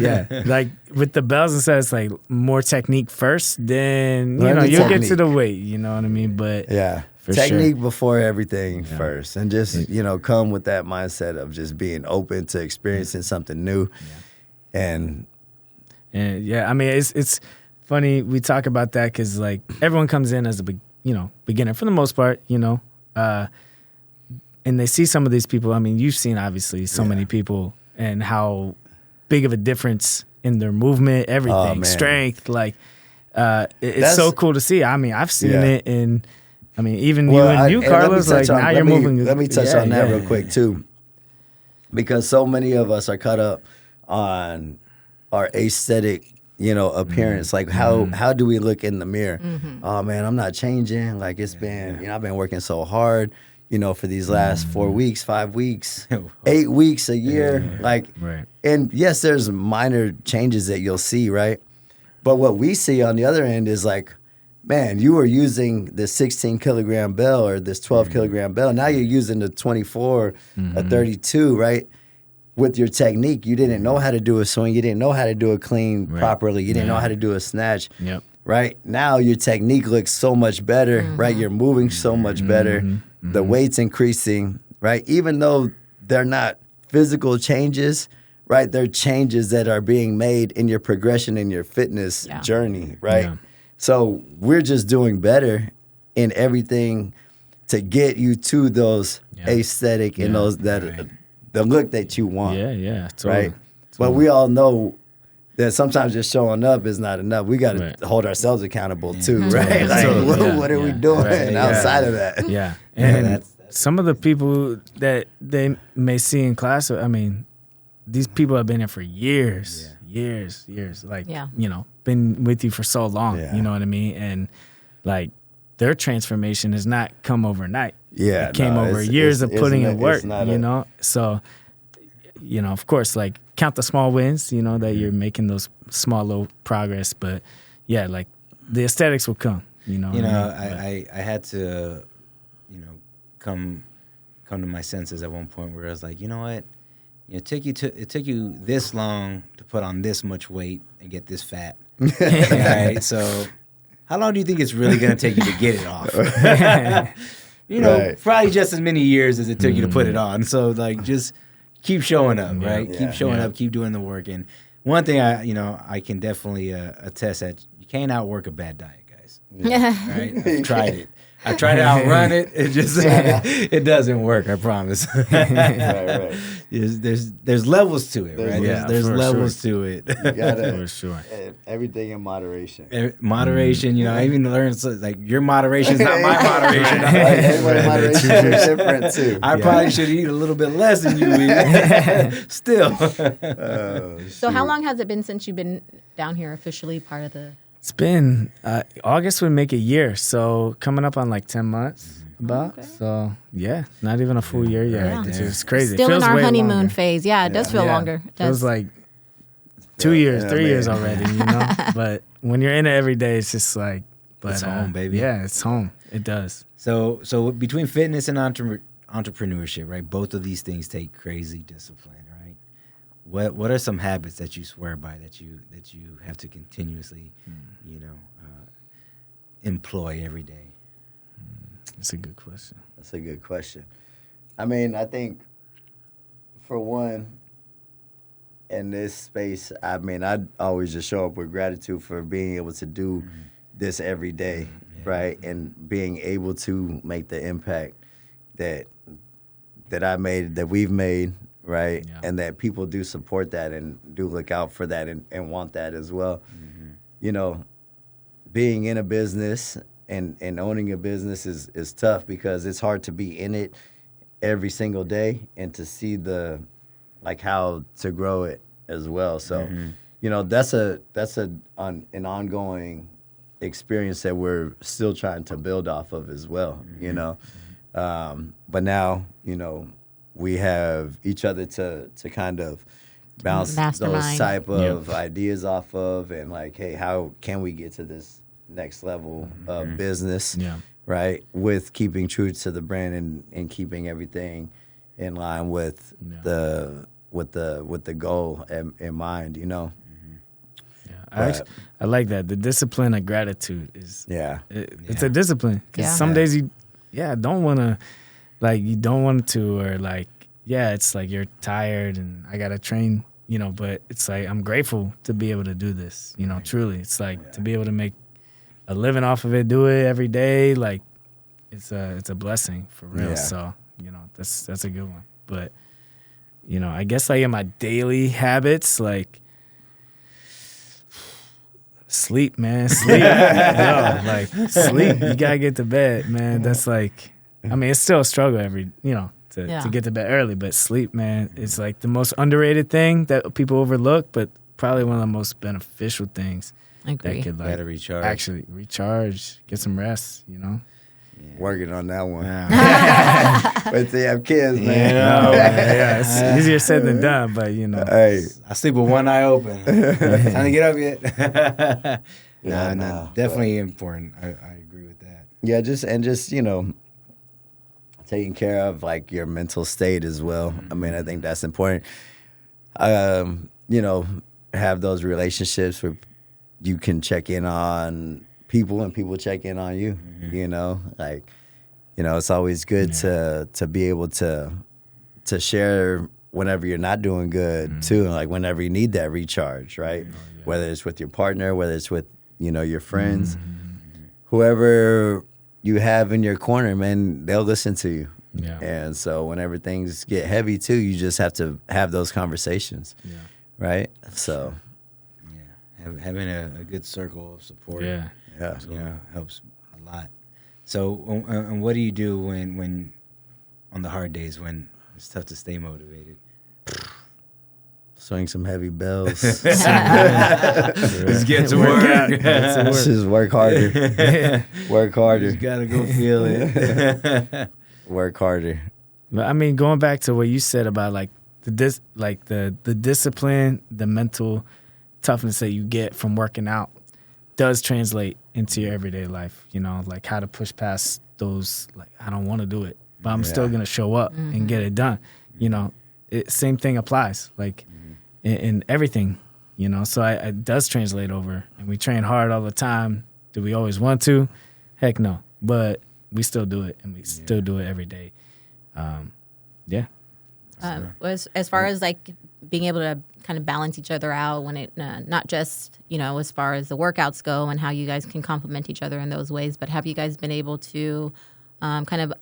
Yeah, like with the bells and stuff, it's like more technique first, then Learn the you'll get to technique. the weight. You know what I mean? But yeah. For Technique before everything first. And just, come with that mindset of just being open to experiencing something new. And yeah, I mean, it's funny we talk about that because like everyone comes in as a beginner for the most part, and they see some of these people. I mean, you've seen obviously so many people and how big of a difference in their movement, everything, man. strength, like it's so cool to see. I mean, I've seen it and. I mean, even you, let me Carlos, touch like on- now let you're me- moving. Let me touch on that real quick too, because so many of us are caught up on our aesthetic, appearance. Like how do we look in the mirror? Oh man, I'm not changing. Like it's been, I've been working so hard, for these last 4 weeks, 5 weeks, 8 weeks, a year. Like, and yes, there's minor changes that you'll see, right? But what we see on the other end is like, man, you were using this 16 kilogram bell or this 12 kilogram bell. Now you're using the 24, a 32, right? With your technique, you didn't know how to do a swing. You didn't know how to do a clean properly. You didn't know how to do a snatch. Yep. Right? Now your technique looks so much better, right? You're moving so much better. The weight's increasing, right? Even though they're not physical changes, right? They're changes that are being made in your progression in your fitness journey, right? Yeah. So we're just doing better in everything to get you to those aesthetic and those the look that you want. Yeah. Totally. Right. But we all know that sometimes just showing up is not enough. We got to hold ourselves accountable too, right? Like, what are we doing outside of that? Yeah. And some of the people that they may see in class, I mean, these people have been here for years. Like, been with you for so long, you know what I mean? And like their transformation has not come overnight. Yeah. It came over years of putting in work, So, of course, like count the small wins, that you're making those small little progress. But yeah, like the aesthetics will come, I had to, come to my senses at one point where I was like, you know what? It took you this long to put on this much weight and get this fat. Right? So how long do you think it's really going to take you to get it off? Probably just as many years as it took you to put it on. So like just keep showing up, right? Keep showing up, keep doing the work. And one thing I can definitely attest that you can't outwork a bad diet, guys. Right? I've tried it. I try to outrun it. It just it doesn't work. I promise. Right. There's levels to it, right? There's levels to it. You gotta, for sure. Everything in moderation. Moderation, I even learned like your moderation is not my moderation. Everybody's moderation is different too. I probably should eat a little bit less than you eat. Still. So how long has it been since you've been down here officially part of the? It's been August would make a year, so coming up on like 10 months about. Okay. So yeah, not even a full year yet. Yeah. It's just crazy. Still it feels in our way honeymoon longer. phase. Yeah, it does feel longer. It Feels does. like 2 years, 3 man. years already, But when you're in it every day, it's just like, It's home, baby. Yeah, it's home. It does. So between fitness and entrepreneurship, right? Both of these things take crazy discipline, right? What are some habits that you swear by that you have to continuously, employ every day? That's a good question. That's a good question. I mean, I think for one, in this space, I mean, I always just show up with gratitude for being able to do this every day, right? And being able to make the impact that we've made, right? Yeah. And that people do support that and do look out for that and want that as well. You know, being in a business and owning a business is tough because it's hard to be in it every single day and to see how to grow it as well. So, you know, that's an ongoing experience that we're still trying to build off of as well, you know. But now, you know, we have each other to kind of bounce those type of ideas off of and like, hey, how can we get to this next level of business, right? With keeping true to the brand and keeping everything in line with the goal in mind, you know. I like that. The discipline of gratitude is it's a discipline because some days you don't want to, like, you don't want to, or like, it's like you're tired and I got to train, you know, but it's like I'm grateful to be able to do this, you know, truly. It's like to be able to make a living off of it, do it every day, like it's a blessing for real. So, you know, that's a good one. But, you know, I guess like in my daily habits, like sleep, man. Sleep. Like sleep. You gotta get to bed, man. That's like, I mean, it's still a struggle to get to bed early, but sleep, man, it's like the most underrated thing that people overlook, but probably one of the most beneficial things. I agree. That could like recharge. Actually recharge, get some rest, you know. Working on that one. Yeah. But they have kids, man. It's easier said than done, but you know. Hey, I sleep with one eye open. Time to get up yet? No, definitely important. I agree with that. Yeah, just you know, taking care of like your mental state as well. I mean, I think that's important. You know, have those relationships where you can check in on people and people check in on you. You know, like, you know, it's always good to be able to share whenever you're not doing good too, and like whenever you need that recharge, right? Whether it's with your partner, whether it's with, you know, your friends, whoever you have in your corner, man, they'll listen to you. Yeah. And so whenever things get heavy too, you just have to have those conversations. Yeah. Right? So having a good circle of support. Yeah. You know, helps a lot. So, and what do you do when on the hard days when it's tough to stay motivated? Swing some heavy bells. Just get to work. Just work harder. Work harder. You gotta go feel it. Work harder. But I mean, going back to what you said about like the discipline, the mental toughness that you get from working out does translate into your everyday life, you know, like how to push past those, like, I don't want to do it, but I'm still going to show up and get it done. You know, same thing applies, like in everything, you know, so it does translate over, and we train hard all the time. Do we always want to? Heck no, but we still do it, and we still do it every day. As far as like being able to kind of balance each other out when it not just, you know, as far as the workouts go and how you guys can complement each other in those ways, but have you guys been able to kind of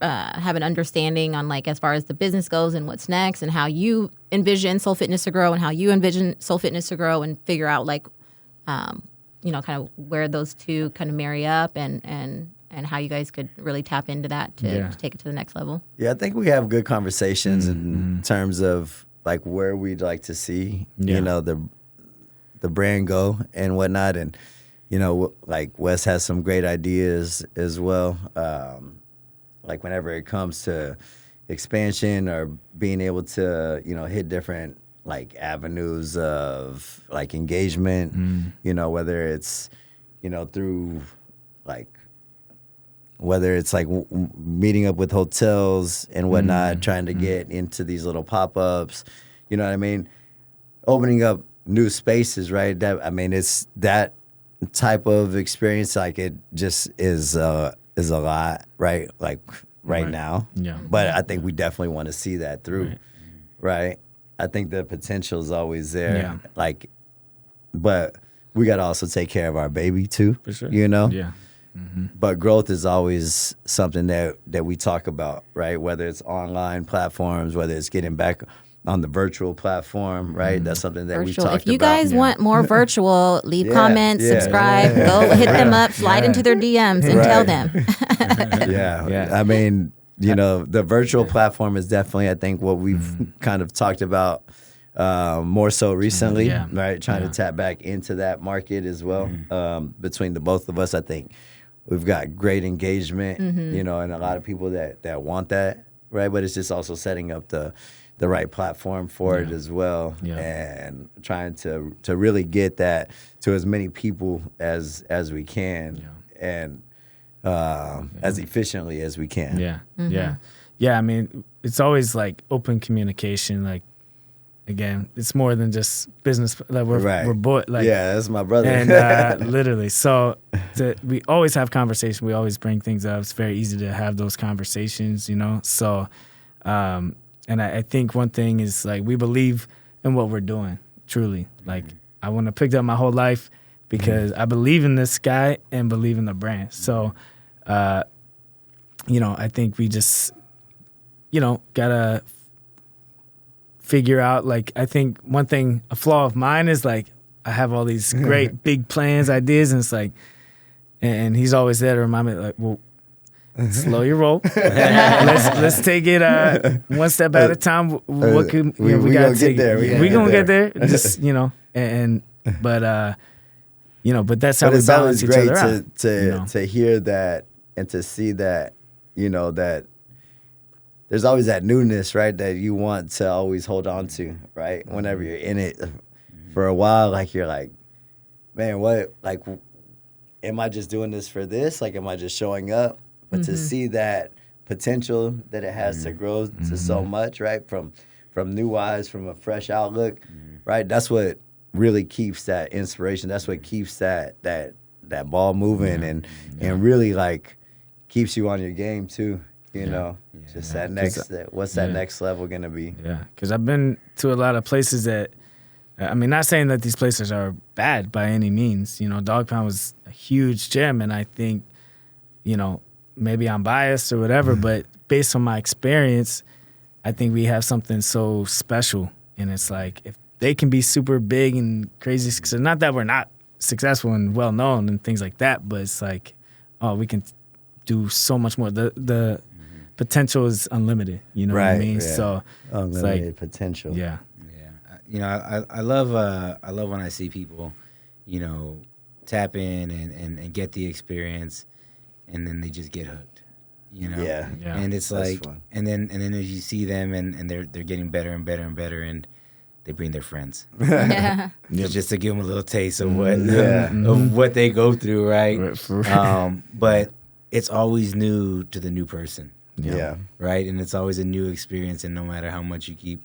have an understanding on, like, as far as the business goes and what's next and how you envision Soul Fitness to grow and how you envision Soul Fitness to grow, and figure out like you know, kind of where those two kind of marry up and how you guys could really tap into that to take it to the next level? Yeah, I think we have good conversations in terms of like where we'd like to see, you know, the brand go and whatnot. And, you know, like Wes has some great ideas as well. Like whenever it comes to expansion or being able to, you know, hit different like avenues of like engagement, you know, whether it's, you know, through like, whether it's like meeting up with hotels and whatnot, trying to get into these little pop-ups, you know what I mean? Opening up new spaces, right? That, I mean, it's that type of experience. Like, it just is a lot, right? Like right now. Yeah. But I think we definitely want to see that through, right? I think the potential is always there. Yeah. Like, but we got to also take care of our baby too, For sure. you know? Yeah. But growth is always something that we talk about, right? Whether it's online platforms, whether it's getting back on the virtual platform, right? That's something that we talked about. If you guys want more virtual, leave comments, yeah. subscribe, go hit them up, slide into their DMs, and tell them. Yeah. I mean, you know, the virtual platform is definitely, I think, what we've kind of talked about more so recently, right? Trying to tap back into that market as well. Between the both of us, I think we've got great engagement, you know, and a lot of people that want that, right? But it's just also setting up the right platform for it as well, and trying to really get that to as many people as we can, and as efficiently as we can. Yeah. I mean, it's always like open communication. Like, again, it's more than just business. Like we're both like, yeah, that's my brother. And literally, so we always have conversation. We always bring things up. It's very easy to have those conversations, you know. So, and I think one thing is like we believe in what we're doing. Truly, like I want to pick up my whole life because I believe in this guy and believe in the brand. So, you know, I think we just, you know, gotta figure out, like, I think one thing, a flaw of mine is like I have all these great big plans, ideas, and it's like, and he's always there to remind me, like, well, slow your roll. let's take it one step at a time. What could we gotta get there? We gonna get there. Just, you know, but you know, but that's how we balance each other out. To hear that and to see that, you know, that there's always that newness, right, that you want to always hold on to, right? Whenever you're in it for a while, like you're like, man, what, like, am I just doing this for this? Like, am I just showing up? But to see that potential that it has to grow to so much, right, from new eyes, from a fresh outlook, right? That's what really keeps that inspiration. That's what keeps that ball moving and really like keeps you on your game too. You know, just that next. What's that next level gonna be? Yeah, because I've been to a lot of places that, I mean, not saying that these places are bad by any means. You know, Dog Pound was a huge gym, and I think, you know, maybe I'm biased or whatever, but based on my experience, I think we have something so special. And it's like, if they can be super big and crazy, so not that we're not successful and well known and things like that, but it's like, oh, we can do so much more. The potential is unlimited. You know what I mean? Yeah. So unlimited it's like, potential. Yeah. You know, I love when I see people, you know, tap in and get the experience, and then they just get hooked. You know, and it's like, fun. and then as you see them and they're getting better and better and better, and they bring their friends, just to give them a little taste of what of what they go through, right? But it's always new to the new person. Right, and it's always a new experience, and no matter how much you keep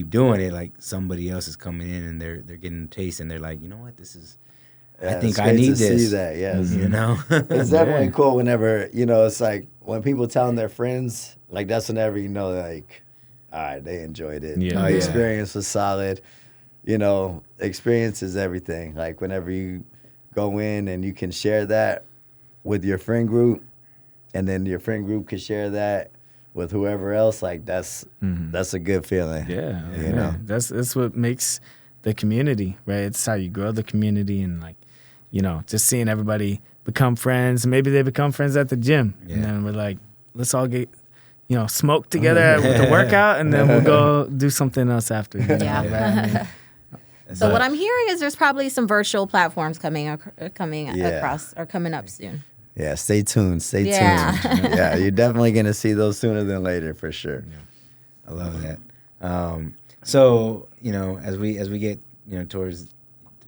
doing it, like somebody else is coming in and they're getting a taste, and they're like, you know what, this is. I think I need this. See that, yes. You know, it's definitely cool whenever, you know, it's like when people telling their friends, like that's whenever you know, like, all right, they enjoyed it. Yeah. The experience was solid. You know, experience is everything. Like whenever you go in and you can share that with your friend group, and then your friend group can share that with whoever else, like that's a good feeling. Yeah, you know, that's what makes the community, right? It's how you grow the community, and like, you know, just seeing everybody become friends. Maybe they become friends at the gym, and then we're like, let's all get, you know, smoke together with the workout, and then we'll go do something else after. You know, right? I mean, so what I'm hearing is there's probably some virtual platforms coming across or coming up soon. Yeah, stay tuned. Yeah, you're definitely going to see those sooner than later for sure. I love that. So, you know, as we get, you know, towards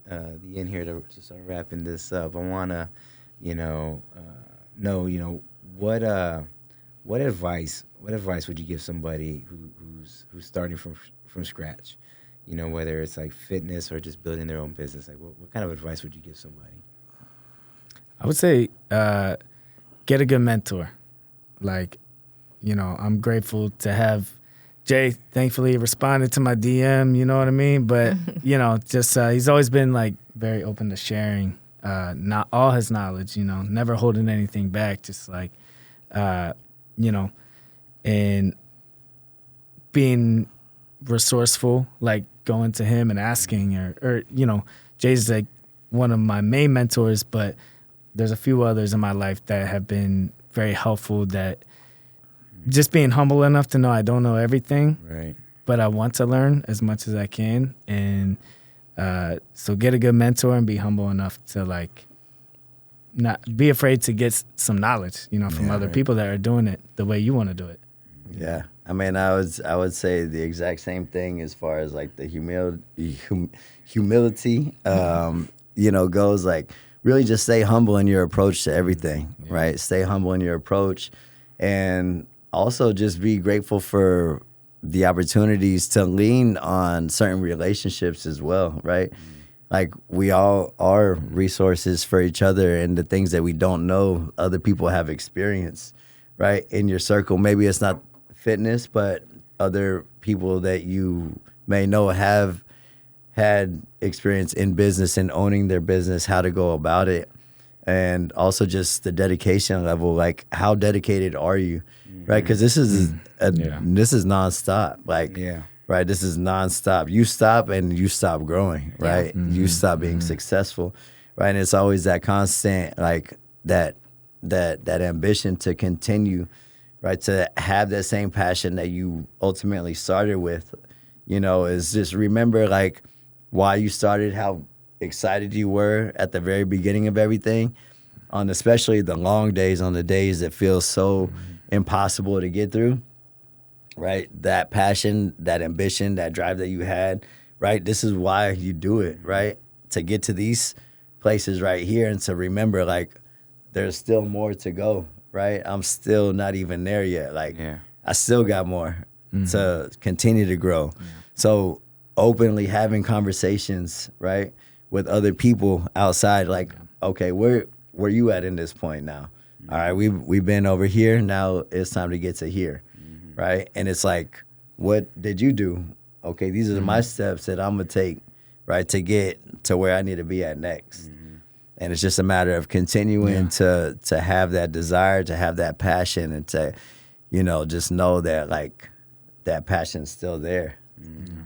the end here to start wrapping this up, I want to, know, what advice would you give somebody who's starting from scratch? You know, whether it's like fitness or just building their own business. Like, what kind of advice would you give somebody? I would say get a good mentor. Like, I'm grateful to have Jay thankfully responded to my DM, you know what I mean? But, just he's always been like very open to sharing not all his knowledge, never holding anything back, just like, and being resourceful, like going to him and asking or Jay's like one of my main mentors, but there's a few others in my life that have been very helpful, that just being humble enough to know I don't know everything, right? But I want to learn as much as I can. And so get a good mentor and be humble enough to like not be afraid to get some knowledge, from other people that are doing it the way you want to do it. Yeah. I mean, I would say the exact same thing as far as like the humility, goes. Like, really just stay humble in your approach to everything, right? Stay humble in your approach, and also just be grateful for the opportunities to lean on certain relationships as well, right? Like, we all are resources for each other, and the things that we don't know, other people have experienced, right? In your circle, maybe it's not fitness, but other people that you may know have had experience in business and owning their business, how to go about it, and also just the dedication level. Like, how dedicated are you, right? Because this is this is nonstop. Like, right, this is nonstop. You stop and you stop growing, right? You stop being successful, right? And it's always that constant, like that ambition to continue, right? To have that same passion that you ultimately started with, is just remember like why you started, how excited you were at the very beginning of everything, on especially the long days, on the days that feel so impossible to get through, right? That passion, that ambition, that drive that you had, right? This is why you do it, right? To get to these places right here, and to remember like there's still more to go, right? I'm still not even there yet. Like, I still got more to continue to grow. So openly having conversations, right, with other people outside, like, okay, where you at in this point now? All right, we've been over here. Now it's time to get to here, right? And it's like, what did you do? Okay, these are my steps that I'm gonna take, right, to get to where I need to be at next. And it's just a matter of continuing to have that desire, to have that passion, and to, just know that like that passion's still there.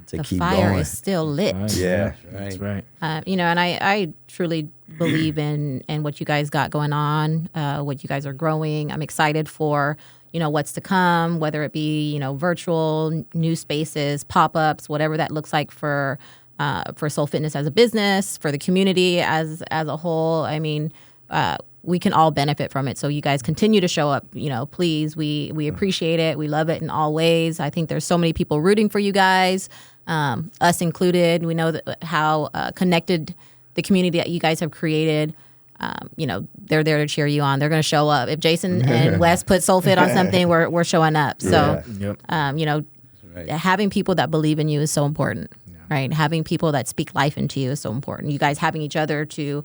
To the keep fire going. is still lit. Right. That's right. And I truly believe in what you guys got going on, what you guys are growing. I'm excited for, what's to come, whether it be, virtual, new spaces, pop-ups, whatever that looks like for Soul Fitness as a business, for the community as a whole. I mean, we can all benefit from it. So you guys continue to show up, please. We appreciate it. We love it in all ways. I think there's so many people rooting for you guys, us included. We know that how connected the community that you guys have created. They're there to cheer you on. They're going to show up. If Jason and Wes put Soul Fit on something, we're showing up. So, having people that believe in you is so important. Right, having people that speak life into you is so important. You guys having each other to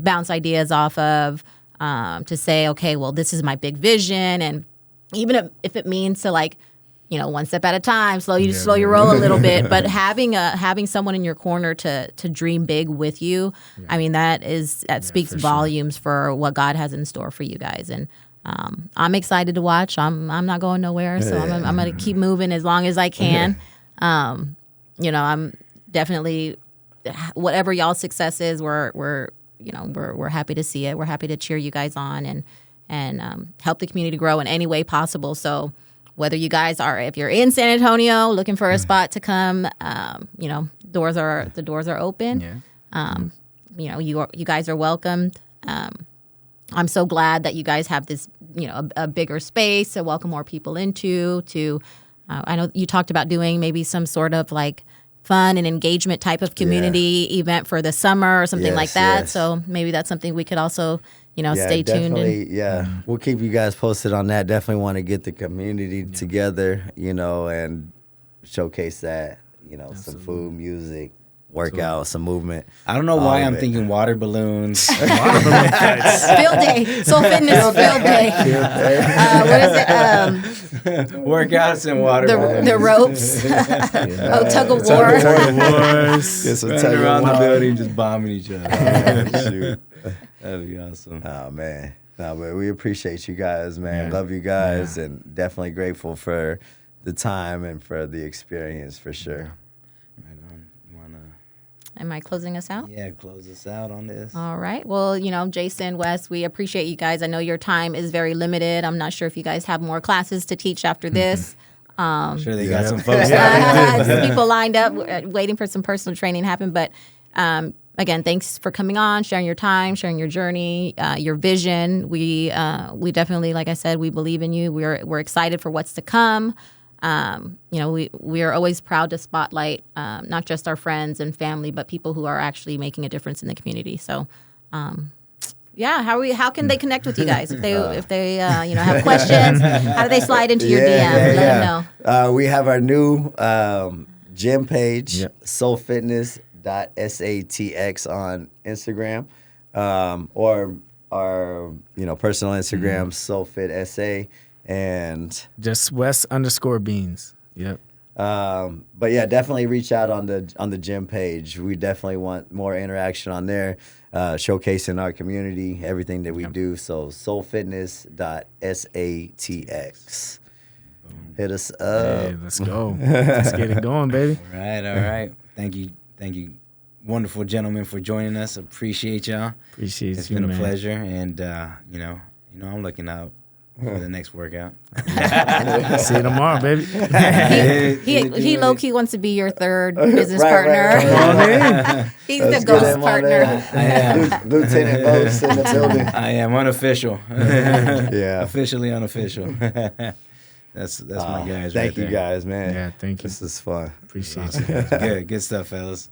bounce ideas off of, to say, okay, well, this is my big vision, and even if it means to like, one step at a time, slow your roll a little bit, but having someone in your corner to dream big with you, I mean, that speaks volumes for what God has in store for you guys, and I'm excited to watch. I'm not going nowhere, so I'm going to keep moving as long as I can. I'm definitely, whatever y'all's success is, we're happy to see it. We're happy to cheer you guys on and help the community grow in any way possible. So whether you guys if you're in San Antonio looking for a spot to come, the doors are open. You guys are welcomed. I'm so glad that you guys have this, a bigger space to welcome more people into. I know you talked about doing maybe some sort of like fun and engagement type of community event for the summer or something like that. Yes. So maybe that's something we could also, stay tuned. We'll keep you guys posted on that. Definitely want to get the community together, and showcase that, some food, music, workout, some movement. I don't know All why of I'm it. thinking water balloons. Water balloon fights. Field day, Soul Fitness field day. What is it? Workouts and water balloons. The ropes. Tug of war. Wars. Get some Running tug of around the war. building just bombing each other. Shoot. That'd be awesome. Oh man, no, but we appreciate you guys, man. Yeah. Love you guys, and definitely grateful for the time and for the experience for sure. Right on. You wanna Am I closing us out? close us out on this? All right. Well, Jason, Wes, we appreciate you guys. I know your time is very limited. I'm not sure if you guys have more classes to teach after this. I'm sure they got Yeah. some folks. Some people lined up waiting for some personal training to happen. But again, thanks for coming on, sharing your time, sharing your journey, your vision. We definitely, like I said, we believe in you. We're excited for what's to come. We are always proud to spotlight not just our friends and family, but people who are actually making a difference in the community. So, how can they connect with you guys if they have questions? How do they slide into your DM? Let them know. We have our new gym page, Yep. soulfitness.satx on Instagram, or our personal Instagram, soulfitsa. And Just Wes_Beans. Yep. but yeah, definitely reach out on the gym page. We definitely want more interaction on there, showcasing our community, everything that we do. So soulfitness.satx. Hit us up. Hey, let's go. Let's get it going, baby. All right. Thank you, wonderful gentlemen, for joining us. Appreciate y'all. Appreciate It's you, been a man. pleasure, and I'm looking out for the next workout. See you tomorrow, baby. He low key wants to be your third business Right, partner. right. Come on in. He's Let's the get ghost him on partner. there. I am. Lieutenant Boats in the building. I am unofficial. Yeah. Officially unofficial. That's my guys. Thank right you there. guys, man. Yeah, thank you. This is fun. Appreciate you. Good stuff, fellas.